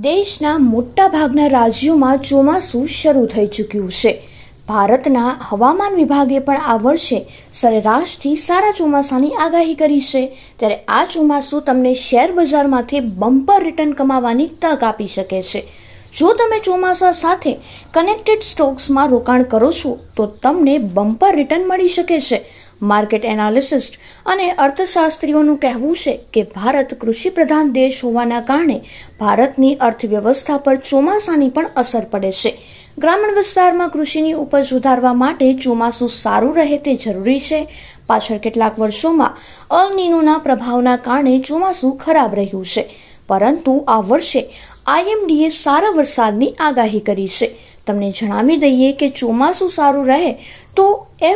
દેશના મોટાભાગના રાજ્યોમાં ચોમાસું શરૂ થઈ ચૂક્યું છે. ભારતના હવામાન વિભાગે પણ આ વર્ષે સરેરાશથી સારા ચોમાસાની આગાહી કરી છે. ત્યારે આ ચોમાસું તમને શેર બજારમાંથી બમ્પર રિટર્ન કમાવાની તક આપી શકે છે. જો તમે ચોમાસા સાથે કનેક્ટેડ સ્ટોક્સમાં રોકાણ કરો છો તો તમને બમ્પર રિટર્ન મળી શકે છે. માર્કેટ એનાલિસ્ટ અને અર્થશાસ્ત્રીઓનું કહેવું છે કે ભારત કૃષિ પ્રધાન દેશ હોવાના કારણે ભારતની અર્થવ્યવસ્થા પર ચોમાસાની પણ અસર પડે છે. ગ્રામીણ વિસ્તારમાં કૃષિની ઉપજ વધારવા માટે ચોમાસું સારું રહે તે જરૂરી છે. પાછળ કેટલાક વર્ષોમાં અલ નીનોના પ્રભાવના કારણે ચોમાસું ખરાબ રહ્યું છે, પરંતુ આ વર્ષે IMDએ સારા વરસાદની આગાહી કરી છે. તમને જણાવી દઈએ કે ચોમાસું સારું રહે તો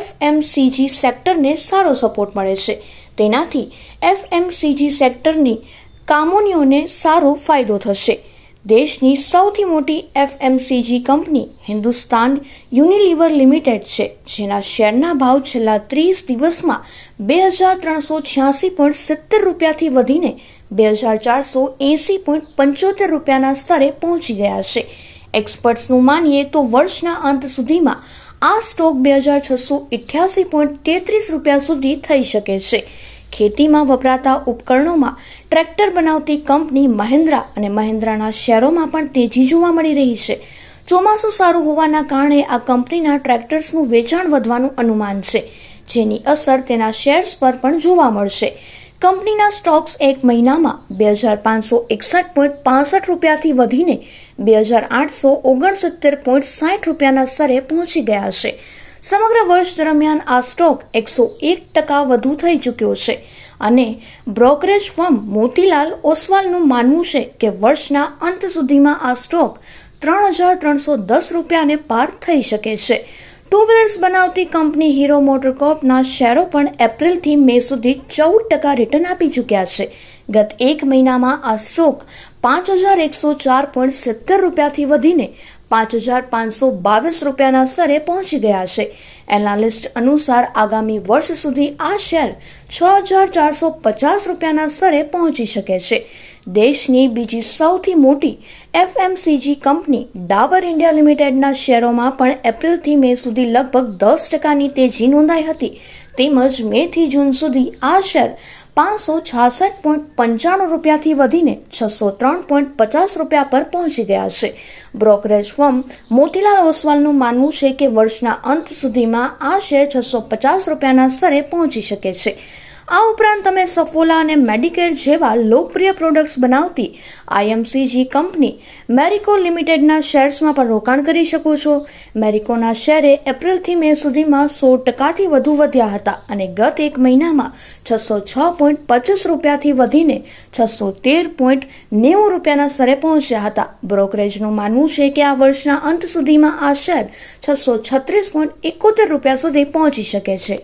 FMCG સેક્ટરને સારો સપોર્ટ મળે છે. તેનાથી FMCG સેક્ટરની કામોનીઓને સારો ફાયદો થશે. દેશની સૌથી મોટી FMCG company Hindustan Unilever limited છે, જેના શેરના ભાવ છેલ્લા 30 દિવસમાં 2386.70 રૂપિયાથી વધીને 2480.75 રૂપિયાના સ્તરે પહોંચી ગયા છે. એક્સપર્ટ્સનું માનીએ તો વર્ષના અંત સુધીમાં આ સ્ટોક 2688.33 રૂપિયા સુધી થઈ શકે છે. ખેતીમાં વપરાતા ઉપકરણોમાં ટ્રેક્ટર બનાવતી કંપની મહિન્દ્રા અને મહિન્દ્રાના શેરોમાં પણ તેજી જોવા મળી રહી છે. ચોમાસું સારું હોવાના કારણે આ કંપનીના ટ્રેક્ટર્સનું વેચાણ વધવાનું અનુમાન છે, જેની અસર તેના શેર્સ પર પણ જોવા મળશે. કંપનીના સ્ટોક્સ એક મહિનામાં 2561.65 રૂપિયાથી વધીને 2869.60 રૂપિયાના સ્તરે પહોંચી ગયા છે. સમગ્ર વર્ષ દરમિયાન આ સ્ટોક 101% વધુ થઈ ચૂક્યો છે અને બ્રોકરેજ ફર્મ મોતીલાલ ઓસ્વાલનું માનવું છે કે વર્ષના અંત સુધીમાં આ સ્ટોક 3310 રૂપિયાને પાર થઈ શકે છે. ટુ વ્હીલર્સ બનાવતી કંપની હીરો મોટરકોર્પના શેરો પણ એપ્રિલથી મે સુધી 14% રિટર્ન આપી ચૂક્યા છે. ગત એક મહિનામાં આ સ્ટોક 5104.70 રૂપિયાથી વધીને 5522 રૂપિયાના સ્તરે પહોંચી ગયા છે. એનાલિસ્ટ અનુસાર આગામી વર્ષ સુધી આ શેર 6450 રૂપિયાના સ્તરે પહોંચી શકે છે. દેશની બીજી સૌથી મોટી FMCG કંપની ડાબર ઇન્ડિયા લિમિટેડના શેરોમાં પણ એપ્રિલથી મે સુધી લગભગ 10%ની તેજી નોંધાઈ હતી. તેમજ મેથી જૂન સુધી આ શેર 566.95 રૂપિયાથી વધીને 603.50 રૂપિયા પર પહોંચી ગયા છે. બ્રોકરેજ ફર્મ મોતીલાલ ઓસ્વાલનું માનવું છે કે વર્ષના અંત સુધીમાં આ શેર 650 રૂપિયાના સ્તરે પહોંચી શકે છે. આ ઉપરાંત તમે સફોલા અને મેડિકેર જેવા લોકપ્રિય પ્રોડક્ટ્સ બનાવતી IMCG કંપની મેરિકો લિમિટેડના શેર્સમાં પણ રોકાણ કરી શકો છો. મેરિકોના શેરે એપ્રિલથી મે સુધીમાં 16%થી વધુ વધ્યા હતા અને ગત એક મહિનામાં 606.25 રૂપિયાથી વધીને 613.90 રૂપિયાના સ્તરે પહોંચ્યા હતા. બ્રોકરેજનું માનવું છે કે આ વર્ષના અંત સુધીમાં આ શેર 636.71 રૂપિયા સુધી પહોંચી શકે છે.